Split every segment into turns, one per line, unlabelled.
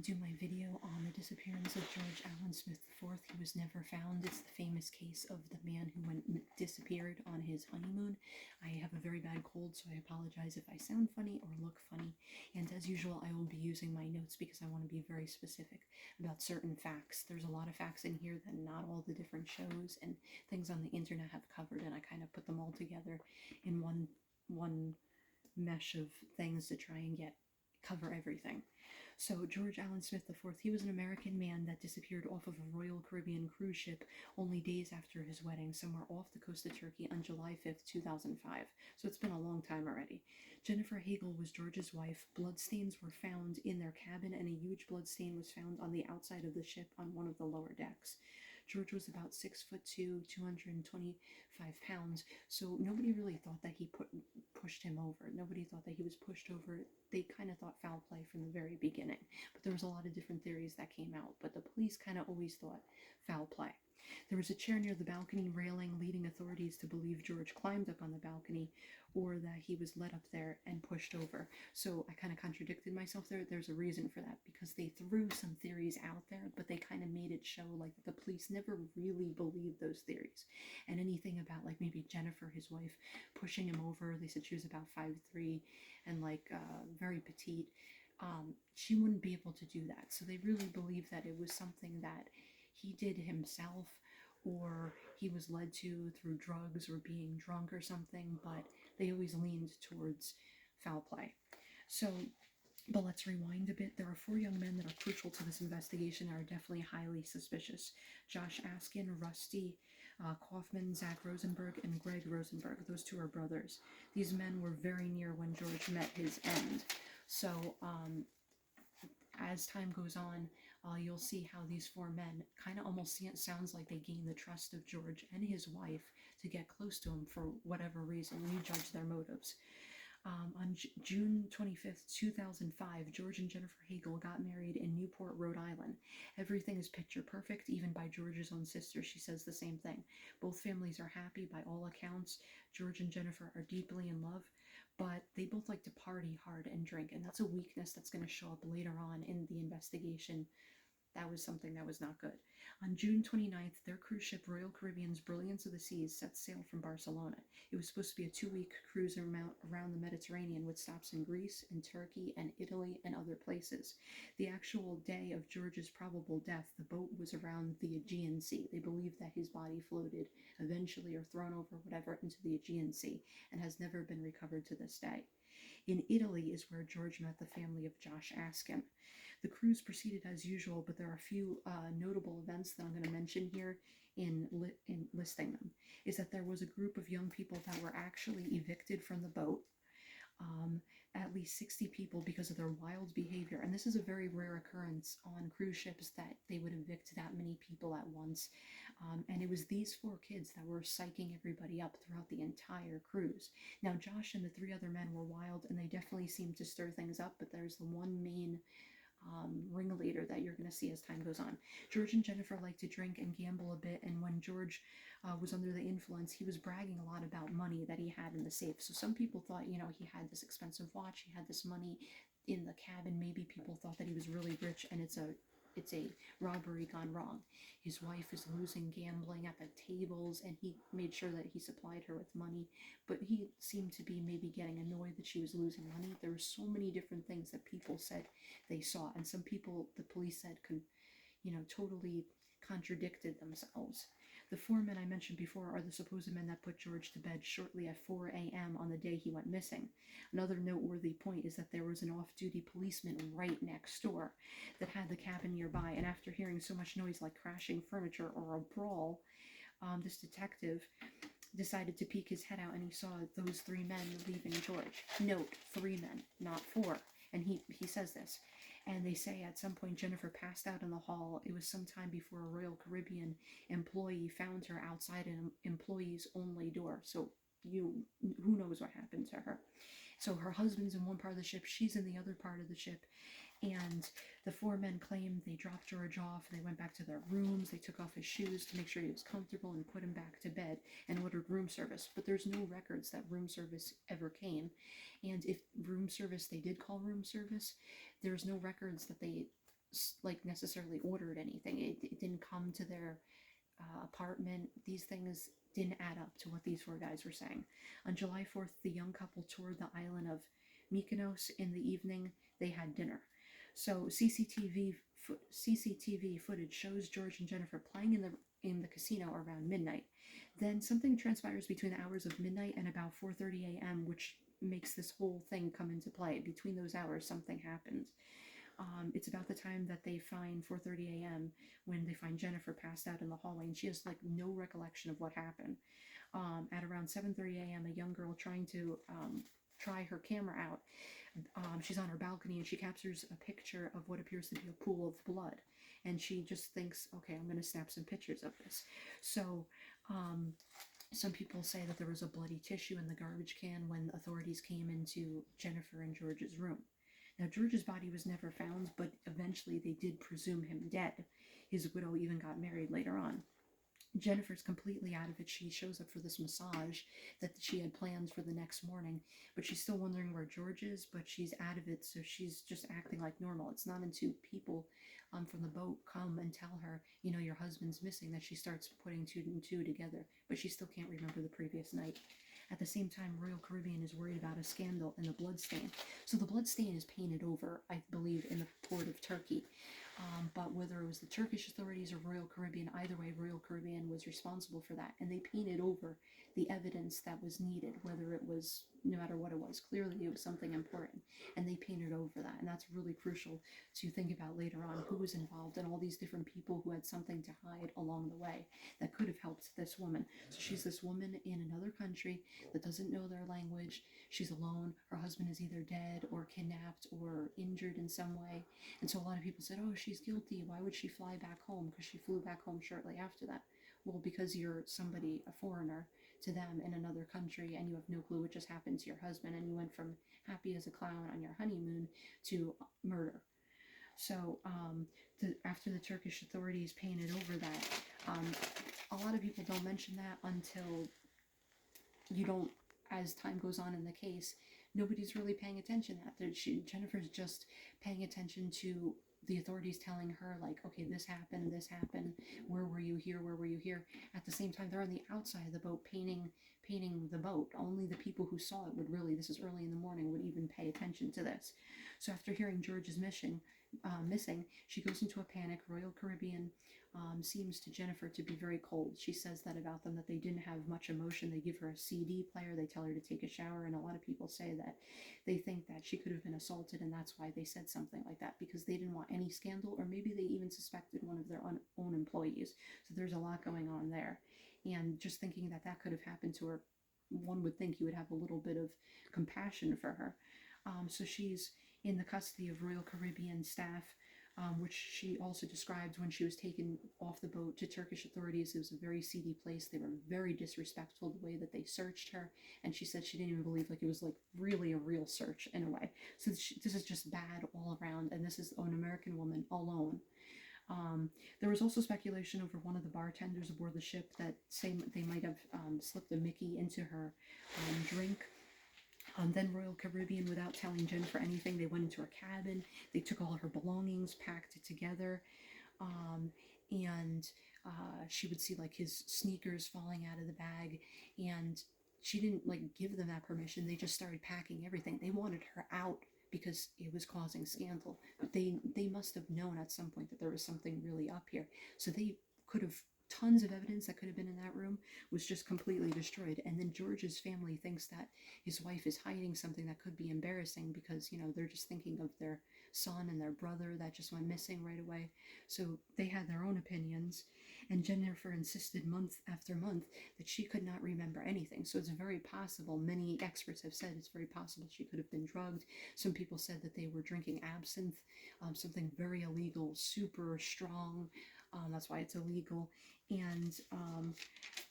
do my video on the disappearance of George Allan Smith IV. He was never found. It's the famous case of the man who disappeared on his honeymoon. I have a very bad cold, so I apologize if I sound funny or look funny. And as usual, I will be using my notes because I want to be very specific about certain facts. There's a lot of facts in here that not all the different shows and things on the internet have covered, and I kind of put them all together in one mesh of things to try and cover everything. So George Allan Smith IV, he was an American man that disappeared off of a Royal Caribbean cruise ship only days after his wedding, somewhere off the coast of Turkey on July 5th, 2005. So it's been a long time already. Jennifer Hagel was George's wife. Bloodstains were found in their cabin, and a huge bloodstain was found on the outside of the ship on one of the lower decks. George was about 6'2", 225 pounds, so nobody really thought that he pushed him over. Nobody thought that he was pushed over. They kind of thought foul play from the very beginning, but there was a lot of different theories that came out, but the police kind of always thought foul play. There was a chair near the balcony railing, leading authorities to believe George climbed up on the balcony or that he was led up there and pushed over. So I kind of contradicted myself there. There's a reason for that, because they threw some theories out there, but they kind of made it show like the police never really believed those theories. And anything about like maybe Jennifer, his wife, pushing him over, they said she was about 5'3" and like very petite, she wouldn't be able to do that. So they really believed that it was something that he did himself, or he was led to through drugs or being drunk or something, but they always leaned towards foul play. So, but let's rewind a bit. There are 4 young men that are crucial to this investigation and are definitely highly suspicious. Josh Askin, Rusty Kaufman, Zach Rosenberg, and Greg Rosenberg. Those 2 are brothers. These men were very near when George met his end. So, as time goes on, you'll see how these 4 men kind of almost sounds like they gain the trust of George and his wife to get close to him for whatever reason. You judge their motives. On June 25th, 2005, George and Jennifer Hagel got married in Newport, Rhode Island. Everything is picture perfect, even by George's own sister. She says the same thing. Both families are happy by all accounts. George and Jennifer are deeply in love, but they both like to party hard and drink, and that's a weakness that's going to show up later on in the investigation. That was something that was not good. On June 29th, their cruise ship Royal Caribbean's Brilliance of the Seas set sail from Barcelona. It was supposed to be a 2-week cruise around the Mediterranean with stops in Greece and Turkey and Italy and other places. The actual day of George's probable death, the boat was around the Aegean Sea. They believe that his body floated eventually or thrown over whatever into the Aegean Sea and has never been recovered to this day. In Italy is where George met the family of Josh Askin. The cruise proceeded as usual, but there are a few notable events that I'm going to mention here in listing them. Is that there was a group of young people that were actually evicted from the boat, at least 60 people, because of their wild behavior. And this is a very rare occurrence on cruise ships that they would evict that many people at once. And it was these 4 kids that were psyching everybody up throughout the entire cruise. Now, Josh and the 3 other men were wild, and they definitely seemed to stir things up, but there's the one main ringleader that you're going to see as time goes on. George and Jennifer liked to drink and gamble a bit, and when George was under the influence, he was bragging a lot about money that he had in the safe. So some people thought, he had this expensive watch, he had this money in the cabin. Maybe people thought that he was really rich, and it's a robbery gone wrong. His wife is losing gambling at the tables, and he made sure that he supplied her with money, but he seemed to be maybe getting annoyed that she was losing money. There were so many different things that people said they saw, and some people, the police said, totally contradicted themselves. The 4 men I mentioned before are the supposed men that put George to bed shortly at 4 a.m. on the day he went missing. Another noteworthy point is that there was an off-duty policeman right next door that had the cabin nearby, and after hearing so much noise like crashing furniture or a brawl, this detective decided to peek his head out, and he saw those 3 men leaving George. Note, 3 men, not 4. And he says this. And they say at some point Jennifer passed out in the hall. It was sometime before a Royal Caribbean employee found her outside an employees only door. So who knows what happened to her. So her husband's in one part of the ship, she's in the other part of the ship, and the 4 men claim they dropped George off, they went back to their rooms, they took off his shoes to make sure he was comfortable and put him back to bed and ordered room service. But there's no records that room service ever came, and if room service, they did call room service, there's no records that they like necessarily ordered anything. It didn't come to their apartment. These things didn't add up to what these four guys were saying. On July 4th, the young couple toured the island of Mykonos. In the evening, they had dinner. So CCTV footage shows George and Jennifer playing in the casino around midnight. Then something transpires between the hours of midnight and about 4:30 a.m., which makes this whole thing come into play. Between those hours, something happens. It's about the time that they find 4:30 a.m. when they find Jennifer passed out in the hallway, and she has like no recollection of what happened. At around 7:30 a.m., a young girl trying to try her camera out. She's on her balcony and she captures a picture of what appears to be a pool of blood, and she just thinks, okay, I'm going to snap some pictures of this. So some people say that there was a bloody tissue in the garbage can when authorities came into Jennifer and George's room. Now, George's body was never found, but eventually they did presume him dead. His widow even got married later on. Jennifer's completely out of it. She shows up for this massage that she had planned for the next morning, but she's still wondering where George is, but she's out of it, so she's just acting like normal. It's not until people from the boat come and tell her, your husband's missing, that she starts putting two and two together, but she still can't remember the previous night. At the same time, Royal Caribbean is worried about a scandal and the blood stain. So the blood stain is painted over, I believe, in the port of Turkey. But whether it was the Turkish authorities or Royal Caribbean, either way, Royal Caribbean was responsible for that. And they painted over the evidence that was needed, whether it was, no matter what it was, clearly it was something important. And they painted over that. And that's really crucial to think about later on, who was involved and all these different people who had something to hide along the way that could have helped this woman. So she's this woman in another country that doesn't know their language. She's alone. Her husband is either dead or kidnapped or injured in some way. And so a lot of people said, oh, she's guilty. Why would she fly back home? Because she flew back home shortly after that. Well, because you're somebody, a foreigner, to them in another country, and you have no clue what just happened to your husband, and you went from happy as a clown on your honeymoon to murder. So after the Turkish authorities painted over that, a lot of people don't mention that until you don't, as time goes on in the case, nobody's really paying attention to that. Jennifer's just paying attention to the authorities telling her, like, okay, this happened, where were you here, where were you here? At the same time, they're on the outside of the boat painting the boat. Only the people who saw it would really, this is early in the morning, would even pay attention to this. So after hearing George's missing, she goes into a panic. Royal Caribbean seems to Jennifer to be very cold. She says that about them, that they didn't have much emotion. They give her a CD player, they tell her to take a shower, and a lot of people say that they think that she could have been assaulted, and that's why they said something like that, because they didn't want any scandal, or maybe they even suspected one of their own employees. So there's a lot going on there. And just thinking that that could have happened to her, one would think you would have a little bit of compassion for her. So she's in the custody of Royal Caribbean staff, which she also described when she was taken off the boat to Turkish authorities. It was a very seedy place. They were very disrespectful the way that they searched her, and she said she didn't even believe it was like really a real search in a way. So this is just bad all around, and this is an American woman alone. There was also speculation over one of the bartenders aboard the ship that they might have slipped a Mickey into her drink. Then Royal Caribbean, without telling Jennifer anything, they went into her cabin. They took all her belongings, packed it together, and she would see like his sneakers falling out of the bag, and she didn't like give them that permission. They just started packing everything. They wanted her out because it was causing scandal, but they must have known at some point that there was something really up here. So they could have, tons of evidence that could have been in that room was just completely destroyed. And then George's family thinks that his wife is hiding something that could be embarrassing, because they're just thinking of their son and their brother that just went missing right away. So they had their own opinions, and Jennifer insisted month after month that she could not remember anything. So it's very possible, many experts have said it's very possible she could have been drugged. Some people said that they were drinking absinthe, something very illegal, super strong. That's why it's illegal. And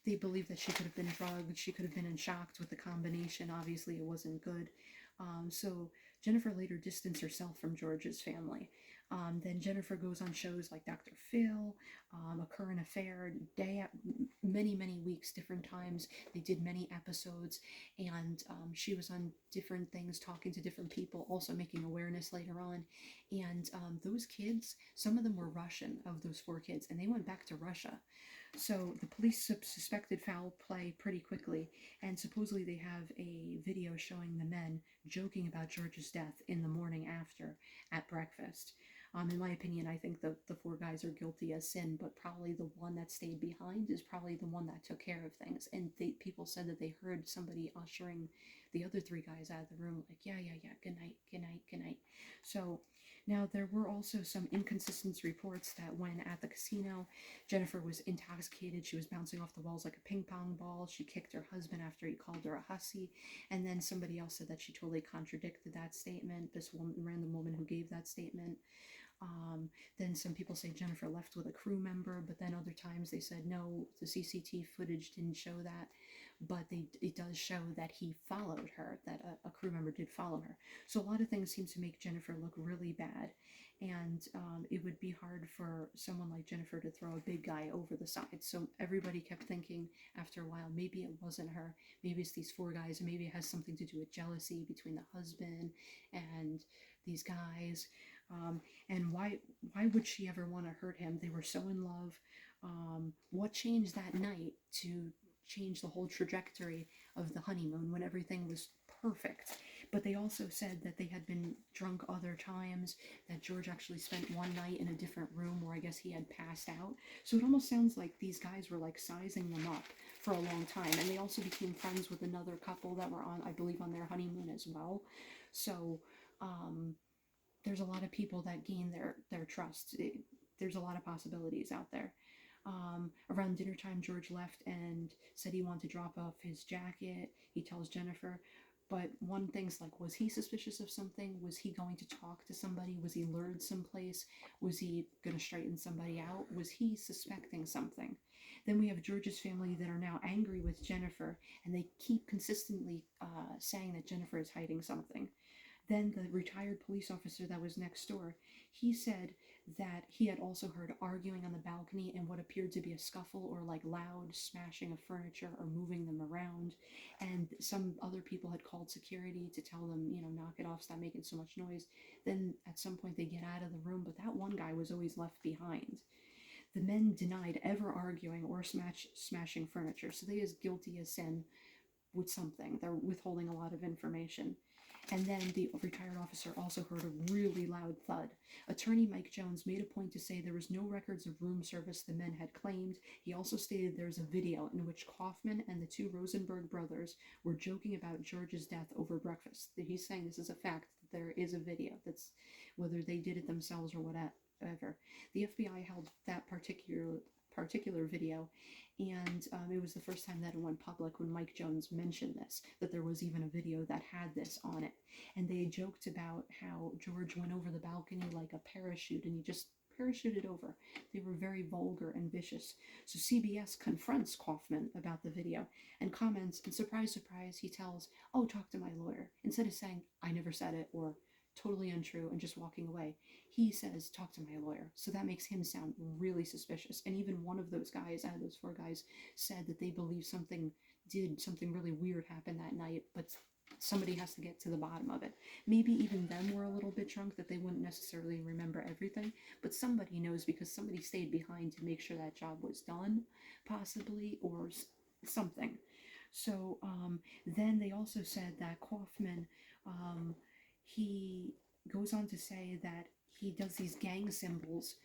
they believe that she could have been drugged. She could have been in shock with the combination. Obviously, it wasn't good. So Jennifer later distanced herself from George's family. Then Jennifer goes on shows like Dr. Phil, A Current Affair, many weeks, different times. They did many episodes, and she was on different things, talking to different people, also making awareness later on. And those kids, some of them were Russian, of those 4 kids, and they went back to Russia. So the police suspected foul play pretty quickly, and supposedly they have a video showing the men joking about George's death in the morning after at breakfast. In my opinion, I think the 4 guys are guilty as sin, but probably the one that stayed behind is probably the one that took care of things. And people said that they heard somebody ushering the other 3 guys out of the room, like, yeah, yeah, yeah, good night, good night, good night. So now there were also some inconsistent reports that when at the casino, Jennifer was intoxicated. She was bouncing off the walls like a ping pong ball. She kicked her husband after he called her a hussy. And then somebody else said that she totally contradicted that statement, this woman, random woman who gave that statement. Then some people say Jennifer left with a crew member, but then other times they said no, the CCTV footage didn't show that, but it does show that he followed her, that a crew member did follow her. So a lot of things seem to make Jennifer look really bad, and it would be hard for someone like Jennifer to throw a big guy over the side. So everybody kept thinking after a while, maybe it wasn't her, maybe it's these 4 guys, maybe it has something to do with jealousy between the husband and these guys. And why would she ever want to hurt him? They were so in love. What changed that night to change the whole trajectory of the honeymoon when everything was perfect? But they also said that they had been drunk other times, that George actually spent one night in a different room where I guess he had passed out. So it almost sounds like these guys were like sizing them up for a long time. And they also became friends with another couple that were on, I believe, on their honeymoon as well. So there's a lot of people that gain their trust. There's a lot of possibilities out there. Around dinner time, George left and said he wanted to drop off his jacket. He tells Jennifer. But one thing's like, was he suspicious of something? Was he going to talk to somebody? Was he lured someplace? Was he going to straighten somebody out? Was he suspecting something? Then we have George's family that are now angry with Jennifer, and they keep consistently saying that Jennifer is hiding something. Then the retired police officer that was next door, he said that he had also heard arguing on the balcony and what appeared to be a scuffle or like loud smashing of furniture or moving them around. And some other people had called security to tell them, knock it off, stop making so much noise. Then at some point they get out of the room, but that one guy was always left behind. The men denied ever arguing or smashing furniture, so they as guilty as sin with something. They're withholding a lot of information. And then the retired officer also heard a really loud thud. Attorney Mike Jones made a point to say there was no records of room service the men had claimed. He also stated there's a video in which Kaufman and the 2 Rosenberg brothers were joking about George's death over breakfast. He's saying this is a fact, that there is a video. That's whether they did it themselves or whatever. The FBI held that particular video, and it was the first time that it went public when Mike Jones mentioned this, that there was even a video that had this on it. And they joked about how George went over the balcony like a parachute, and he just parachuted over. They were very vulgar and vicious. So CBS confronts Kaufman about the video and comments, and surprise, surprise, he tells, oh, talk to my lawyer, instead of saying, I never said it, or totally untrue, and just walking away. He says, talk to my lawyer. So that makes him sound really suspicious. And even one of those guys, out of those 4 guys, said that they believe something really weird happen that night, but somebody has to get to the bottom of it. Maybe even them were a little bit drunk, that they wouldn't necessarily remember everything, but somebody knows because somebody stayed behind to make sure that job was done, possibly, or something. So then they also said that Kaufman, he goes on to say that he does these gang symbols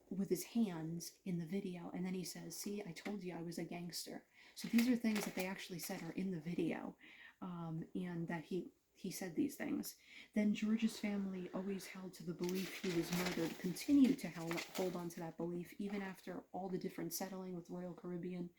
with his hands in the video, and then he says, see, I told you I was a gangster. So these are things that they actually said are in the video, and that he said these things. Then George's family always held to the belief he was murdered, continued to hold on to that belief even after all the different settling with Royal Caribbean.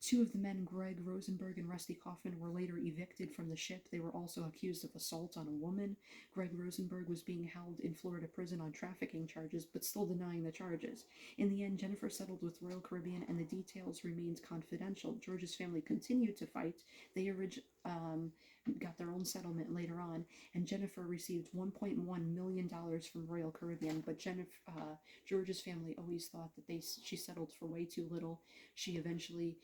2 of the men, Greg Rosenberg and Rusty Kaufman, were later evicted from the ship. They were also accused of assault on a woman. Greg Rosenberg was being held in Florida prison on trafficking charges, but still denying the charges. In the end, Jennifer settled with Royal Caribbean, and the details remained confidential. George's family continued to fight. They urged got their own settlement later on, and Jennifer received $1.1 million from Royal Caribbean. But George's family always thought that she settled for way too little. She eventually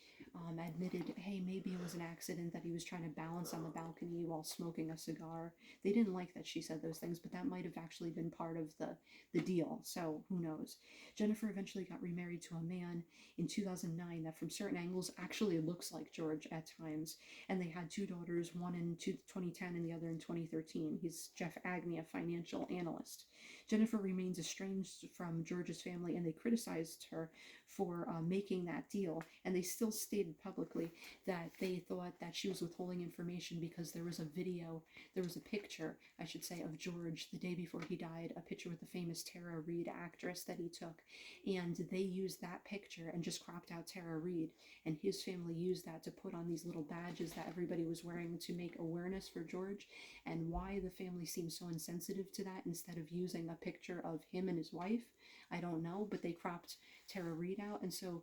admitted, hey, maybe it was an accident, that he was trying to balance on the balcony while smoking a cigar. They didn't like that she said those things, but that might have actually been part of the deal, so who knows. Jennifer eventually got remarried to a man in 2009 that from certain angles actually looks like George at times, and they had two daughters, one in 2010 and the other in 2013. He's Jeff Agnew, a financial analyst. Jennifer remains estranged from George's family, and they criticized her for making that deal, and they still stated publicly that they thought that she was withholding information because there was a picture, I should say, of George the day before he died, a picture with the famous Tara Reid actress that he took, and they used that picture and just cropped out Tara Reid, and his family used that to put on these little badges that everybody was wearing to make awareness for George. And why the family seems so insensitive to that instead of using a picture of him and his wife, I don't know, but they cropped Tara Reid out. And so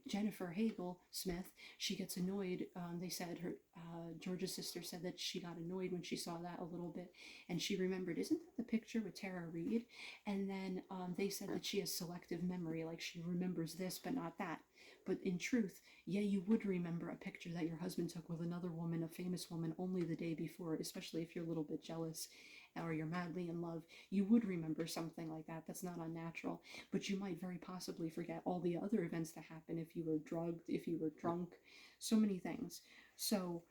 Jennifer Hagel Smith, she gets annoyed. They said George's sister said that she got annoyed when she saw that a little bit, and she remembered, isn't that the picture with Tara Reid? And then they said that she has selective memory, like she remembers this but not that. But in truth, yeah, you would remember a picture that your husband took with another woman, a famous woman, only the day before, especially if you're a little bit jealous or you're madly in love. You would remember something like that. That's not unnatural. But you might very possibly forget all the other events that happened, if you were drugged, if you were drunk, so many things. So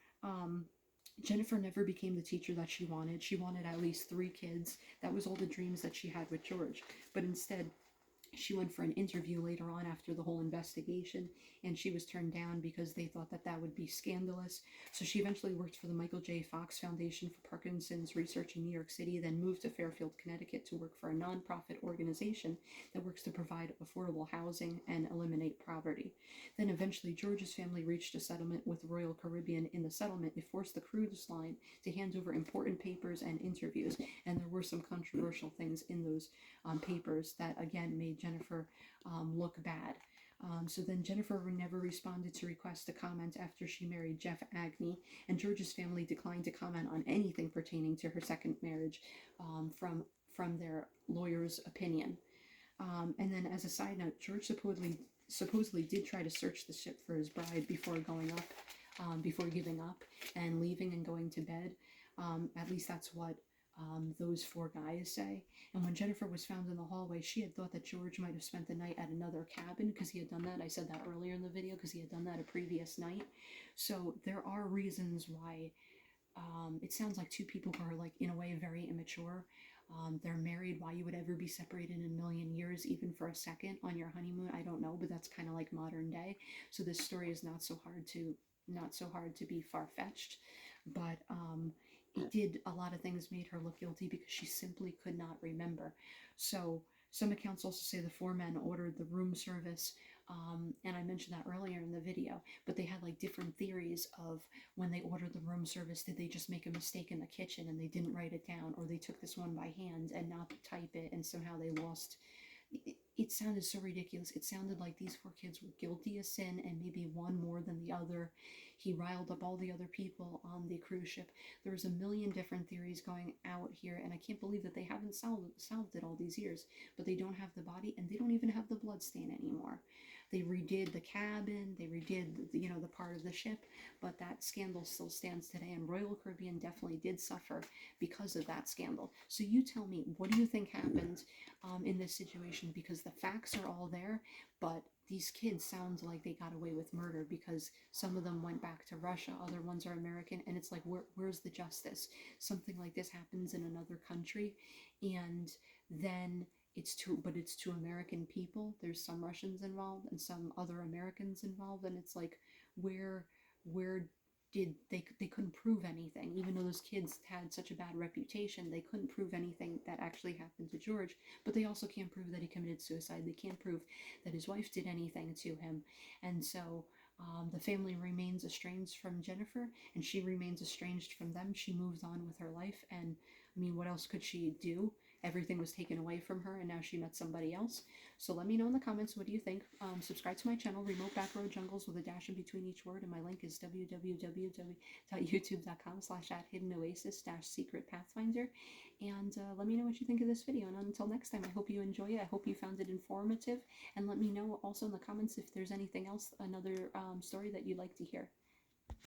Jennifer never became the teacher that she wanted. She wanted at least 3 kids. That was all the dreams that she had with George. But instead, she went for an interview later on after the whole investigation, and she was turned down because they thought that that would be scandalous. So she eventually worked for the Michael J. Fox Foundation for Parkinson's Research in New York City, then moved to Fairfield, Connecticut to work for a nonprofit organization that works to provide affordable housing and eliminate poverty. Then eventually George's family reached a settlement with Royal Caribbean. In the settlement, it forced the cruise line to hand over important papers and interviews, and there were some controversial things in those papers that again made Jennifer look bad. So then Jennifer never responded to requests to comment after she married Jeff Agnew, and George's family declined to comment on anything pertaining to her second marriage from their lawyer's opinion. And then as a side note, George supposedly did try to search the ship for his bride before giving up and leaving and going to bed. At least that's what those 4 guys say. And when Jennifer was found in the hallway, she had thought that George might have spent the night at another cabin because he had done that. I said that earlier in the video, because he had done that a previous night. So there are reasons why it sounds like 2 people who are, like, in a way very immature. They're married. Why you would ever be separated in a million years, even for a second on your honeymoon, I don't know, but that's kind of like modern day. So this story is not so hard to be far-fetched, but it did a lot of things, made her look guilty because she simply could not remember. So some accounts also say the 4 men ordered the room service, and I mentioned that earlier in the video, but they had like different theories of when they ordered the room service. Did they just make a mistake in the kitchen and they didn't write it down, or they took this one by hand and not type it, and somehow they lost. It sounded so ridiculous. It sounded like these 4 kids were guilty of sin, and maybe one more than the other. He riled up all the other people on the cruise ship. There was a million different theories going out here, and I can't believe that they haven't solved it all these years. But they don't have the body, and they don't even have the blood stain anymore. They redid the cabin, they redid the part of the ship, but that scandal still stands today, and Royal Caribbean definitely did suffer because of that scandal. So you tell me, what do you think happened in this situation? Because the facts are all there, but these kids sound like they got away with murder because some of them went back to Russia, other ones are American, and it's like, where's the justice? Something like this happens in another country, and then it's to American people. There's some Russians involved and some other Americans involved, and it's like, where did they couldn't prove anything, even though those kids had such a bad reputation. They couldn't prove anything that actually happened to George, but they also can't prove that he committed suicide. They can't prove that his wife did anything to him. And so the family remains estranged from Jennifer, and she remains estranged from them. She moves on with her life, and I mean, what else could she do? Everything was taken away from her, and now she met somebody else. So let me know in the comments, what do you think? Subscribe to my channel, Remote-Backroad-Jungles, with a dash in between each word, and my link is www.youtube.com/@hiddenoasis-secret-pathfinder. And let me know what you think of this video. And until next time, I hope you enjoy it. I hope you found it informative. And let me know also in the comments if there's anything else, another story that you'd like to hear.